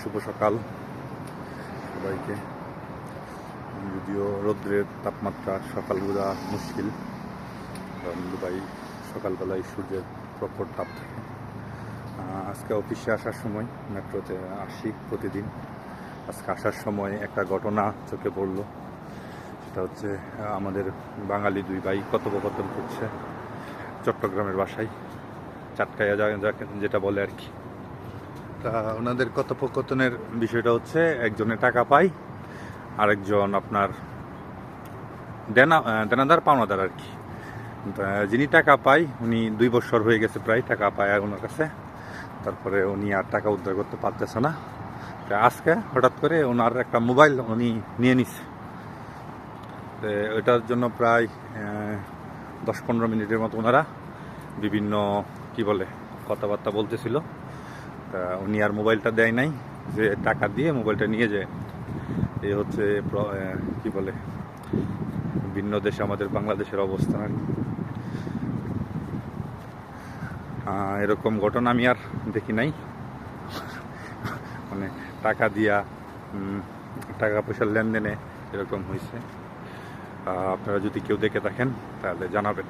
শুভ সকাল সবাইকে। যদিও রৌদ্রের তাপমাত্রা সকাল বোঝা মুশকিল, কারণ দুবাই সকালবেলায় সূর্যের প্রখর তাপ থাকে। আজকে অফিসে আসার সময় মেট্রোতে আসি প্রতিদিন। আজকে আসার সময় একটা ঘটনা চোখে পড়লো। সেটা হচ্ছে আমাদের বাঙালি দুই ভাই কথোপকথন করছে চট্টগ্রামের বাসায়, চাটকাইয়া যেটা বলে আর কি। তা ওনাদের কথোপকথনের বিষয়টা হচ্ছে একজনে টাকা পায়, আরেকজন আপনার দেনাদার পাওনাদার আর কি। যিনি টাকা পায় উনি 2 বছর হয়ে গেছে প্রায় টাকা পায় ওনার কাছে, তারপরে উনি আর টাকা উদ্ধার করতে পারতেছে না। আজকে হঠাৎ করে ওনার একটা মোবাইল উনি নিয়ে নিছে। এটার জন্য প্রায় 10-15 মিনিটের মতো ওনারা বিভিন্ন কথাবার্তা বলতেছিল। তা উনি আর মোবাইলটা দেয় নাই, যে টাকা দিয়ে মোবাইলটা নিয়ে যায়। এই হচ্ছে ভিন্ন দেশে আমাদের বাংলাদেশের অবস্থান আর কি। এরকম ঘটনা আমি আর দেখি নাই। মানে টাকা দিয়া টাকা পয়সার লেনদেনে এরকম হয়েছে। আপনারা যদি কেউ দেখে থাকেন তাহলে জানাবেন।